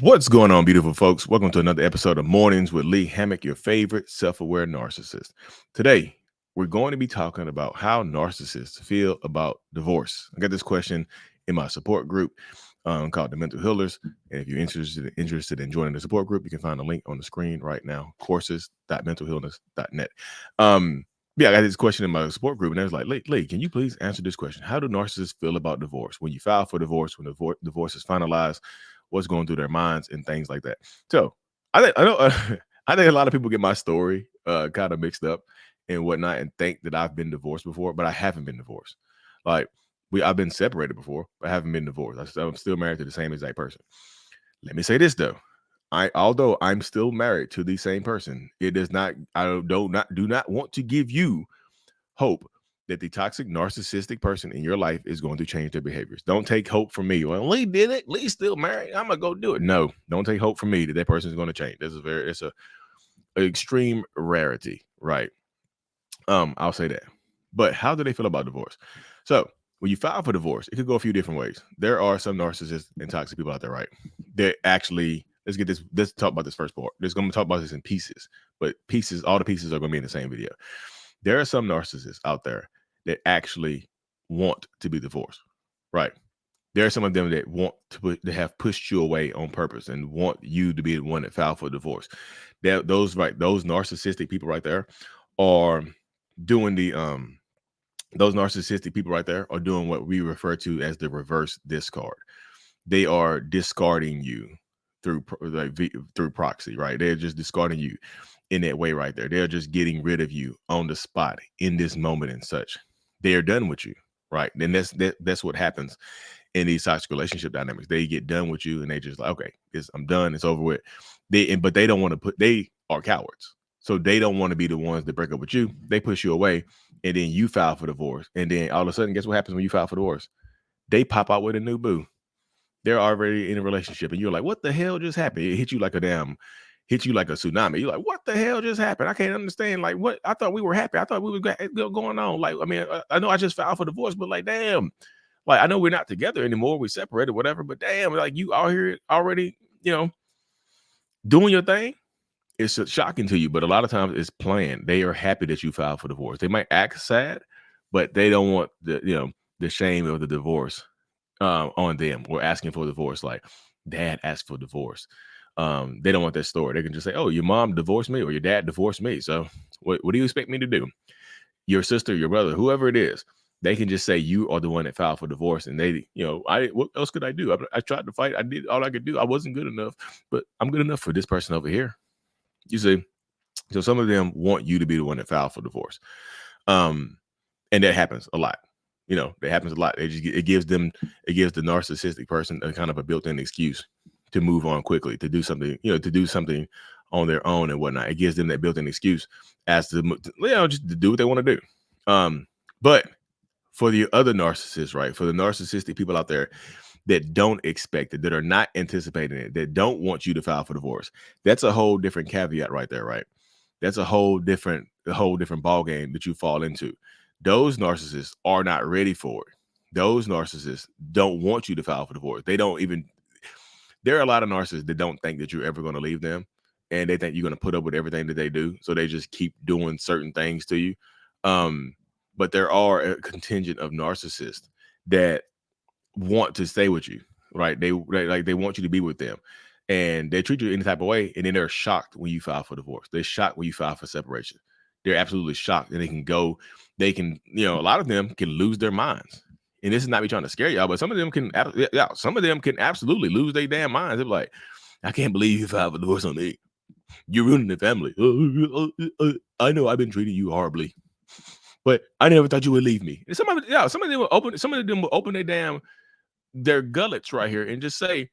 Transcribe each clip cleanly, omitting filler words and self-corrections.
What's going on, beautiful folks? Welcome to another episode of Mornings with Lee Hammock, your favorite self-aware narcissist. Today, we're going to be talking about how narcissists feel about divorce. I got this question in my support group called the Mental Healers. And if you're interested in joining the support group, you can find a link on the screen right now, courses.mentalhealness.net. Yeah, I got this question in my support group, and I was like, Lee, can you please answer this question? How do narcissists feel about divorce? When you file for divorce, when the divorce is finalized, what's going through their minds and things like that. So I know I think a lot of people get my story kind of mixed up and whatnot and think that I've been divorced before, but I haven't been divorced. Like I've been separated before, but I haven't been divorced. I'm still married to the same exact person. Let me say this though. Although I'm still married to the same person, it does not I do not want to give you hope that the toxic narcissistic person in your life is going to change their behaviors. Don't take hope from me. Well, Lee did it. Lee's still married. I'm gonna go do it. No, don't take hope from me that person is going to change. It's a extreme rarity, right? I'll say that. But how do they feel about divorce? So when you file for divorce, it could go a few different ways. There are some narcissists and toxic people out there, right? They actually let's talk about this first part. Let's going to talk about this in pieces, but all the pieces are going to be in the same video. There are some narcissists out there that actually want to be divorced, right? There are some of them that want to have pushed you away on purpose and want you to be the one that filed for divorce. Those narcissistic people right there are doing those narcissistic people right there are doing what we refer to as the reverse discard. They are discarding you through proxy, right? They're just discarding you in that way right there. They're just getting rid of you on the spot in this moment and such. They're done with you, right? And that's what happens in these toxic relationship dynamics. They get done with you and they just like, okay, I'm done. It's over with. But they don't want to they are cowards. So they don't want to be the ones that break up with you. They push you away and then you file for divorce. And then all of a sudden, guess what happens when you file for divorce? They pop out with a new boo. They're already in a relationship and you're like, what the hell just happened? It hit you like a tsunami. You're like, what the hell just happened? I can't understand. Like, what? I thought we were happy. I thought we were going on. Like, I mean, I know I just filed for divorce, but like, damn, like, I know we're not together anymore. We separated, whatever, but damn, like you out here already, doing your thing. It's shocking to you, but a lot of times it's planned. They are happy that you filed for divorce. They might act sad, but they don't want the shame of the divorce on them. We're asking for divorce. Like dad asked for divorce. They don't want that story. They can just say, "Oh, your mom divorced me, or your dad divorced me. So what do you expect me to do?" Your sister, your brother, whoever it is, they can just say you are the one that filed for divorce, and they, what else could I do? I tried to fight. I did all I could do. I wasn't good enough, but I'm good enough for this person over here. You see, so some of them want you to be the one that filed for divorce, and that happens a lot. That happens a lot. It gives the narcissistic person a kind of a built-in excuse to move on quickly, to do something, on their own and whatnot. It gives them that built-in excuse as to, just to do what they want to do. But for the other narcissists, right? For the narcissistic people out there that don't expect it, that are not anticipating it, that don't want you to file for divorce, that's a whole different caveat right there, right? That's a whole different ball game that you fall into. Those narcissists are not ready for it. Those narcissists don't want you to file for divorce. There are a lot of narcissists that don't think that you're ever going to leave them, and they think you're going to put up with everything that they do. So they just keep doing certain things to you. But there are a contingent of narcissists that want to stay with you, right? They want you to be with them, and they treat you any type of way, and then they're shocked when you file for divorce. They're shocked when you file for separation. They're absolutely shocked, and a lot of them can lose their minds. And this is not me trying to scare y'all, but some of them can absolutely lose their damn minds. They're like, I can't believe you filed for divorce on me. You're ruining the family. I know I've been treating you horribly, but I never thought you would leave me. And some of them will open their gullets right here and just say,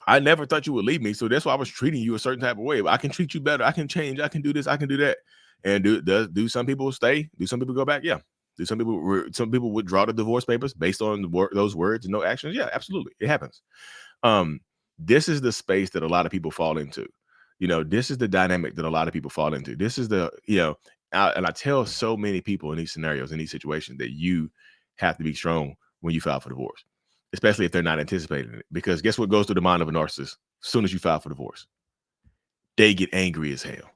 I never thought you would leave me, so that's why I was treating you a certain type of way. I can treat you better. I can change. I can do this. I can do that. And do some people stay? Do some people go back? Yeah. Do some people withdraw the divorce papers based on those words and no actions? Yeah, absolutely. It happens. This is the space that a lot of people fall into. This is the dynamic that a lot of people fall into. This is and I tell so many people in these scenarios, in these situations, that you have to be strong when you file for divorce, especially if they're not anticipating it. Because guess what goes through the mind of a narcissist? as soon as you file for divorce, they get angry as hell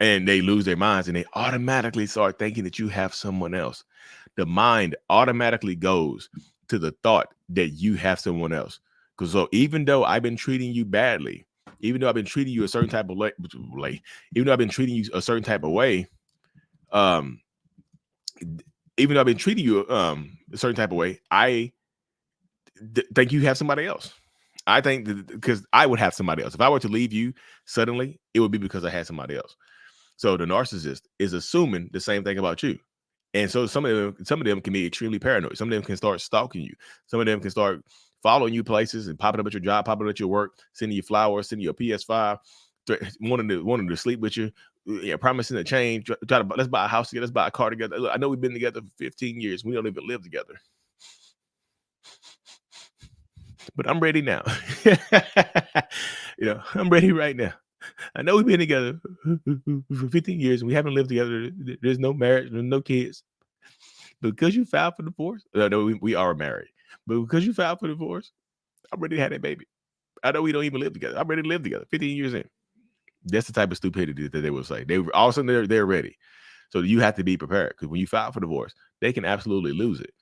and they lose their minds and they automatically start thinking that you have someone else. The mind automatically goes to the thought that you have someone else. Because so even though I've been treating you badly, even though I've been treating you a certain type of even though I've been treating you a certain type of way, um, even though I've been treating you a certain type of way, I think you have somebody else. I think because I would have somebody else. If I were to leave you suddenly, it would be because I had somebody else. So the narcissist is assuming the same thing about you. And so some of them can be extremely paranoid. Some of them can start stalking you. Some of them can start following you places and popping up at your job, popping up at your work, sending you flowers, sending you a PS5, wanting to sleep with you, yeah, promising to change. Try to let's buy a house together, let's buy a car together. Look, I know we've been together for 15 years. We don't even live together, but I'm ready now. I'm ready right now. I know we've been together for 15 years and we haven't lived together. There's no marriage, there's no kids. Because you filed for divorce, no, we are married, but because you filed for divorce, I'm ready to have that baby. I know we don't even live together. I'm ready to live together 15 years in. That's the type of stupidity that they will say. They all of a sudden they're ready. So you have to be prepared because when you file for divorce, they can absolutely lose it.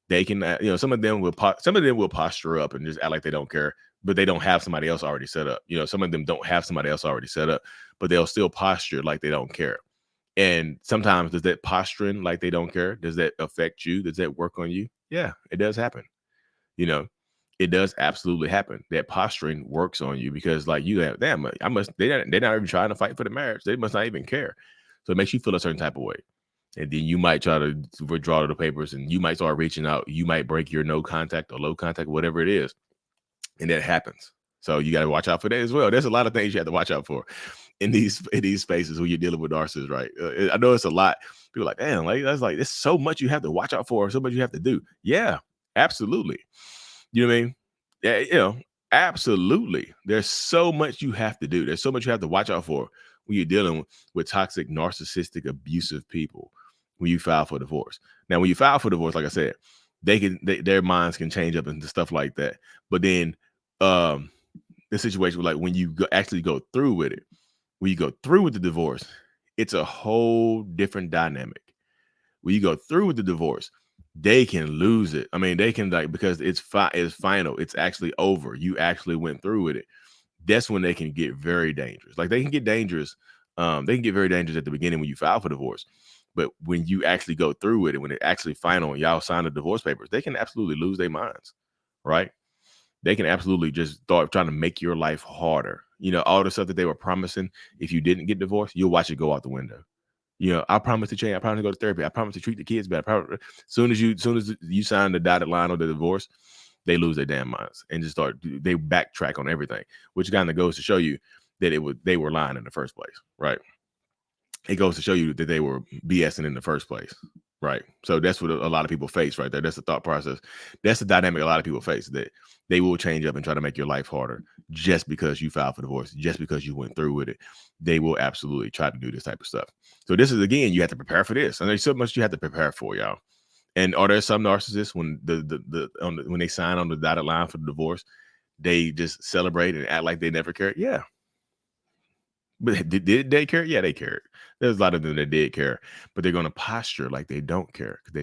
They can, some of them will posture up and just act like they don't care, but they don't have somebody else already set up. Some of them don't have somebody else already set up, but they'll still posture like they don't care. And sometimes does that posturing like they don't care? Does that affect you? Does that work on you? Yeah, it does happen. You know, it does absolutely happen. That posturing works on you because like you have, damn, they're not even trying to fight for the marriage. They must not even care. So it makes you feel a certain type of way. And then you might try to withdraw the papers and you might start reaching out. You might break your no contact or low contact, whatever it is. And that happens. So you got to watch out for that as well. There's a lot of things you have to watch out for in these spaces when you're dealing with narcissists, right? I know it's a lot. People are like, damn, like that's like there's so much you have to watch out for, so much you have to do. Yeah, absolutely. You know what I mean? Yeah, absolutely. There's so much you have to do. There's so much you have to watch out for when you're dealing with toxic, narcissistic, abusive people when you file for divorce. Now, when you file for divorce, like I said, their minds can change up into stuff like that. But then the situation like when you actually go through with it, when you go through with the divorce, it's a whole different dynamic. When you go through with the divorce, they can lose it. I mean, they can because it's final. It's actually over. You actually went through with it. That's when they can get very dangerous. Like they can get dangerous. They can get very dangerous at the beginning when you file for divorce. But when you actually go through with it, when it's actually final and y'all sign the divorce papers, they can absolutely lose their minds, right? They can absolutely just start trying to make your life harder. All the stuff that they were promising, if you didn't get divorced, you'll watch it go out the window. I promise to change. I promise to go to therapy. I promise to treat the kids better. Soon as you sign the dotted line on the divorce, they lose their damn minds and just they backtrack on everything, which kind of goes to show you that they were lying in the first place, right? It goes to show you that they were BSing in the first place, right? So that's what a lot of people face right there. That's the thought process. That's the dynamic a lot of people face, that they will change up and try to make your life harder just because you filed for divorce, just because you went through with it. They will absolutely try to do this type of stuff. So this is, again, you have to prepare for this. And there's so much you have to prepare for, y'all. And are there some narcissists when when they sign on the dotted line for the divorce, they just celebrate and act like they never cared? Yeah. But did they care? Yeah, they cared. There's a lot of them that did care, but they're going to posture like they don't care because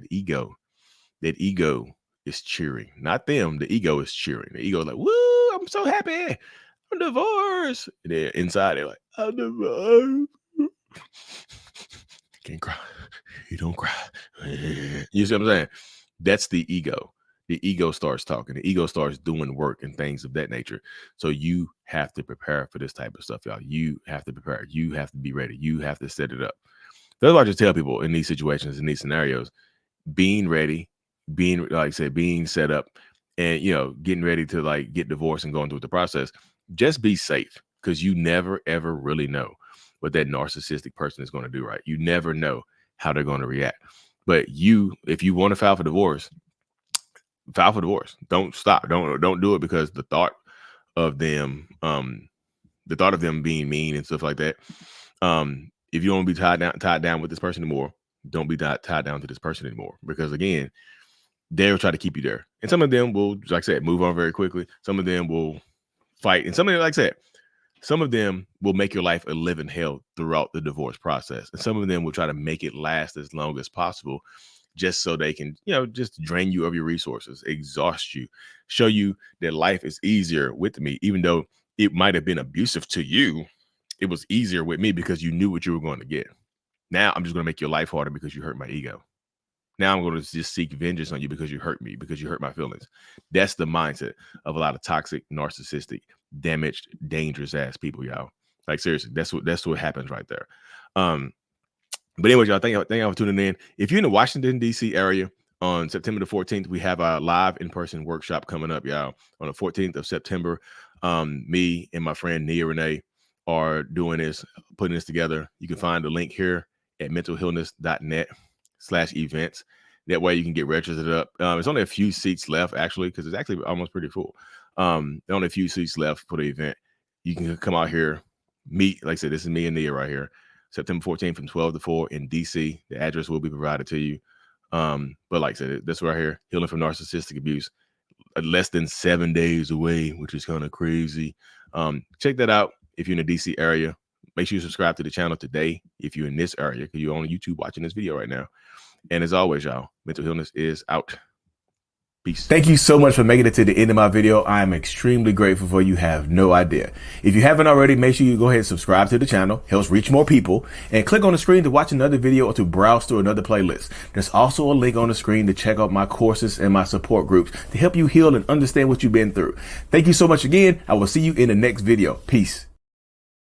that ego is cheering, not them. The ego is cheering. The ego is like, woo, I'm so happy. I'm divorced. And then inside, they're like, I'm divorced. Can't cry. You don't cry. You see what I'm saying? That's the ego. The ego starts talking. The ego starts doing work and things of that nature. So you have to prepare for this type of stuff, y'all. You have to prepare. You have to be ready. You have to set it up. That's why I just tell people in these situations, in these scenarios, being ready, being, like I said, being set up, and getting ready to like get divorced and going through the process. Just be safe, because you never ever really know what that narcissistic person is going to do. Right? You never know how they're going to react. But if you want to file for divorce, file for divorce. Don't stop. Don't do it because the thought of them being mean and stuff like that. If you don't want to be tied down with this person anymore, don't be tied down to this person anymore, because again, they'll try to keep you there. And some of them will, like I said, move on very quickly. Some of them will fight. And some of them, like I said, some of them will make your life a living hell throughout the divorce process. And some of them will try to make it last as long as possible just so they can, just drain you of your resources, exhaust you, show you that life is easier with me, even though it might have been abusive to you. It was easier with me because you knew what you were going to get. Now I'm just going to make your life harder because you hurt my ego. Now I'm going to just seek vengeance on you because you hurt me, because you hurt my feelings. That's the mindset of a lot of toxic, narcissistic, damaged, dangerous ass people, y'all. Like seriously, that's what happens right there. But anyway, y'all, thank y'all for tuning in. If you're in the Washington, D.C. area on September the 14th, we have a live in-person workshop coming up, y'all. On the 14th of September, me and my friend Nia Renee are doing this, putting this together. You can find the link here at mentalhealness.net/events. That way you can get registered up. There's only a few seats left, actually, because it's actually almost pretty full. There are only a few seats left for the event. You can come out here, meet. Like I said, this is me and Nia right here. September 14th from 12 to 4 in DC. The address will be provided to you. But like I said, this right here, Healing from Narcissistic Abuse, less than 7 days away, which is kind of crazy. Check that out if you're in the DC area. Make sure you subscribe to the channel today if you're in this area, because you're on YouTube watching this video right now. And as always, y'all, Mental Healness is out. Peace. Thank you so much for making it to the end of my video. I am extremely grateful for you. Have no idea. If you haven't already, make sure you go ahead and subscribe to the channel. Helps reach more people. And click on the screen to watch another video or to browse through another playlist. There's also a link on the screen to check out my courses and my support groups to help you heal and understand what you've been through. Thank you so much again. I will see you in the next video. Peace.